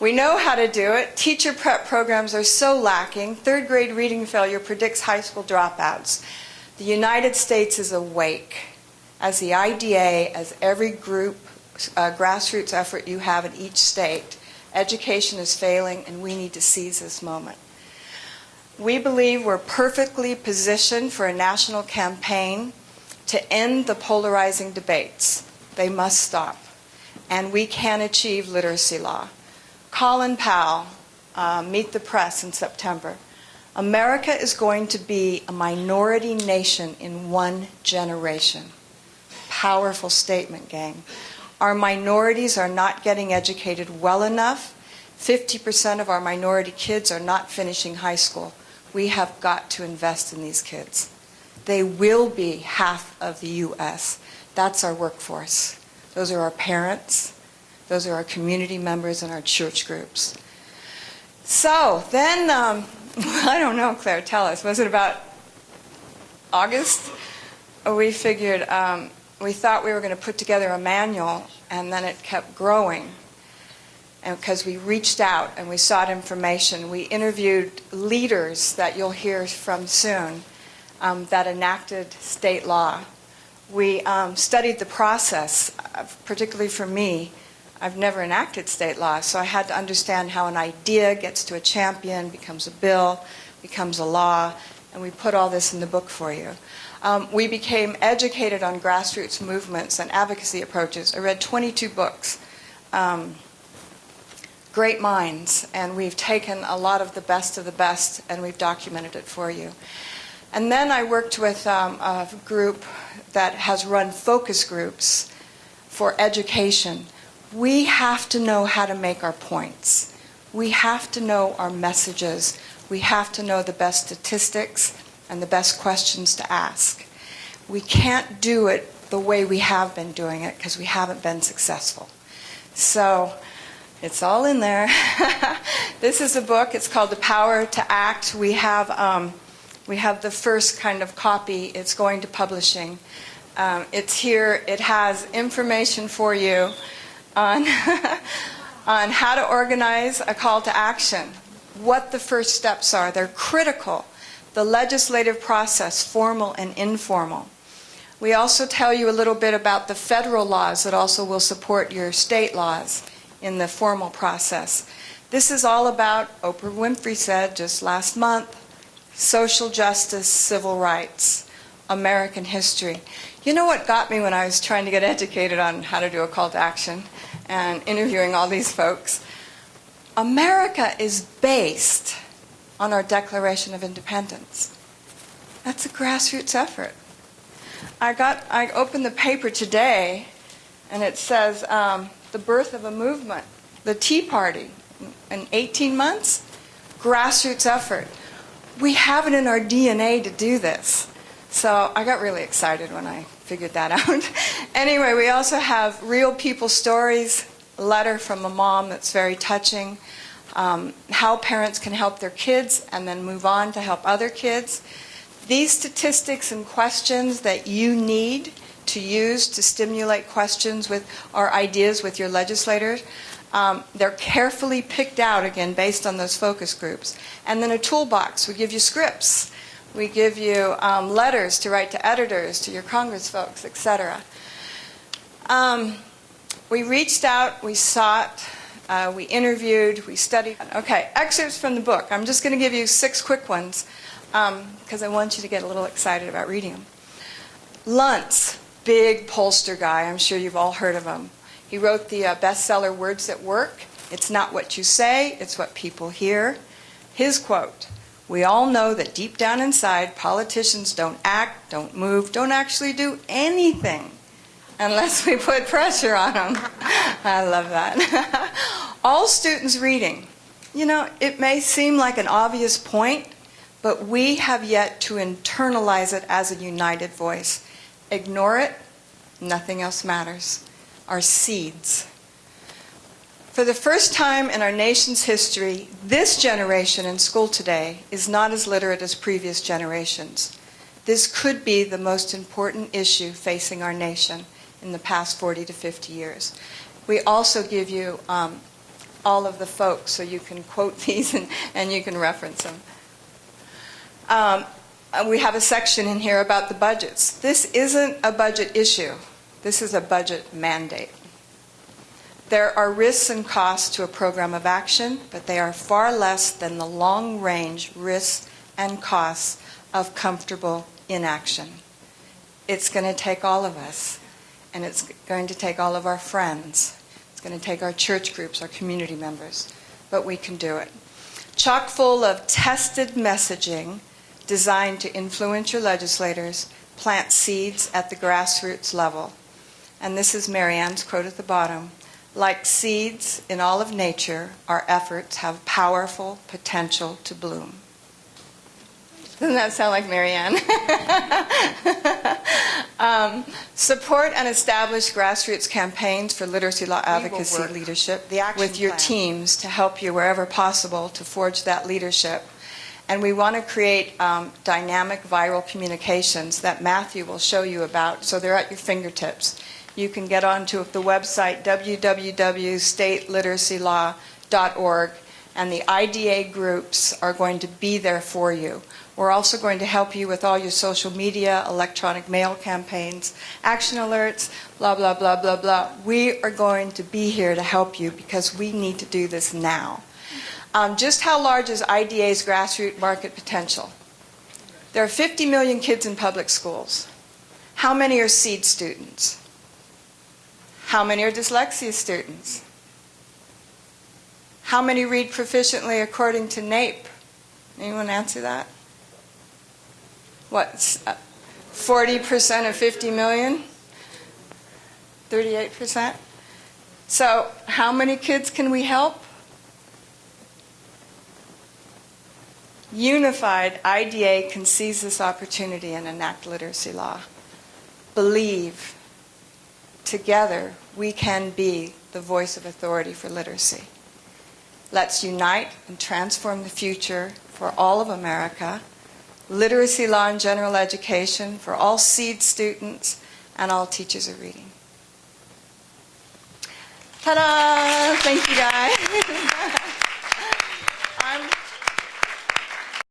We know how to do it. Teacher prep programs are so lacking. Third grade reading failure predicts high school dropouts. The United States is awake. As the IDA, as every group, grassroots effort you have in each state, education is failing, and we need to seize this moment. We believe we're perfectly positioned for a national campaign to end the polarizing debates. They must stop. And we can achieve literacy law. Colin Powell, Meet the Press in September. America is going to be a minority nation in 1 generation. Powerful statement, gang. Our minorities are not getting educated well enough. 50% of our minority kids are not finishing high school. We have got to invest in these kids. They will be half of the U.S. That's our workforce. Those are our parents. Those are our community members and our church groups. So then, I don't know, Claire, tell us. Was it about August? We figured, we thought we were going to put together a manual, and then it kept growing. And because we reached out and we sought information, we interviewed leaders that you'll hear from soon that enacted state law. We studied the process, particularly for me. I've never enacted state law, so I had to understand how an idea gets to a champion, becomes a bill, becomes a law, and we put all this in the book for you. We became educated on grassroots movements and advocacy approaches. I read 22 books. Great minds, and we've taken a lot of the best and we've documented it for you. And then I worked with a group that has run focus groups for education. We have to know how to make our points. We have to know our messages. We have to know the best statistics and the best questions to ask. We can't do it the way we have been doing it because we haven't been successful. So it's all in there. This is a book. It's called The Power to Act. We have the first kind of copy. It's going to publishing. It's here. It has information for you on how to organize a call to action, what the first steps are. They're critical. The legislative process, formal and informal. We also tell you a little bit about the federal laws that also will support your state laws in the formal process. This is all about, Oprah Winfrey said just last month, social justice, civil rights, American history. You know what got me when I was trying to get educated on how to do a call to action and interviewing all these folks? America is based on our Declaration of Independence. That's a grassroots effort. I opened the paper today, and it says the birth of a movement, the Tea Party, in 18 months, grassroots effort. We have it in our DNA to do this. So I got really excited when I figured that out. Anyway, we also have real people stories, a letter from a mom that's very touching, how parents can help their kids and then move on to help other kids. These statistics and questions that you need to use to stimulate questions with or ideas with your legislators, they're carefully picked out, again, based on those focus groups. And then a toolbox. We give you scripts. We give you letters to write to editors, to your Congress folks, etc. We reached out, we sought, we interviewed, we studied. Okay, excerpts from the book. I'm just going to give you 6 quick ones because I want you to get a little excited about reading them. Luntz, big pollster guy. I'm sure you've all heard of him. He wrote the bestseller Words That Work. It's not what you say, it's what people hear. His quote, "We all know that deep down inside, politicians don't act, don't move, don't actually do anything unless we put pressure on them." I love that. All students reading. You know, it may seem like an obvious point, but we have yet to internalize it as a united voice. Ignore it, nothing else matters. Our seeds. For the first time in our nation's history, this generation in school today is not as literate as previous generations. This could be the most important issue facing our nation in the past 40 to 50 years. We also give you all of the folks, so you can quote these and you can reference them. We have a section in here about the budgets. This isn't a budget issue. This is a budget mandate. There are risks and costs to a program of action, but they are far less than the long-range risks and costs of comfortable inaction. It's going to take all of us, and it's going to take all of our friends. It's going to take our church groups, our community members, but we can do it. Chock full of tested messaging designed to influence your legislators, plant seeds at the grassroots level. And this is Marianne's quote at the bottom. Like seeds in all of nature, our efforts have powerful potential to bloom. Doesn't that sound like Marianne? Support and establish grassroots campaigns for literacy law advocacy leadership with your teams to help you wherever possible to forge that leadership. And we want to create dynamic viral communications that Matthew will show you about, so they're at your fingertips. You can get onto the website www.stateliteracylaw.org, and the IDA groups are going to be there for you. We're also going to help you with all your social media, electronic mail campaigns, action alerts, blah, blah, blah, blah, blah. We are going to be here to help you because we need to do this now. Just how large is IDA's grassroots market potential? There are 50 million kids in public schools. How many are SEED students? How many are dyslexia students? How many read proficiently according to NAEP? Anyone answer that? What, 40% of 50 million? 38%? So how many kids can we help? Unified, IDA can seize this opportunity and enact literacy law. Believe, together we can be the voice of authority for literacy. Let's unite and transform the future for all of America. Literacy law and general education for all SEED students and all teachers of reading. Ta-da! Thank you, guys.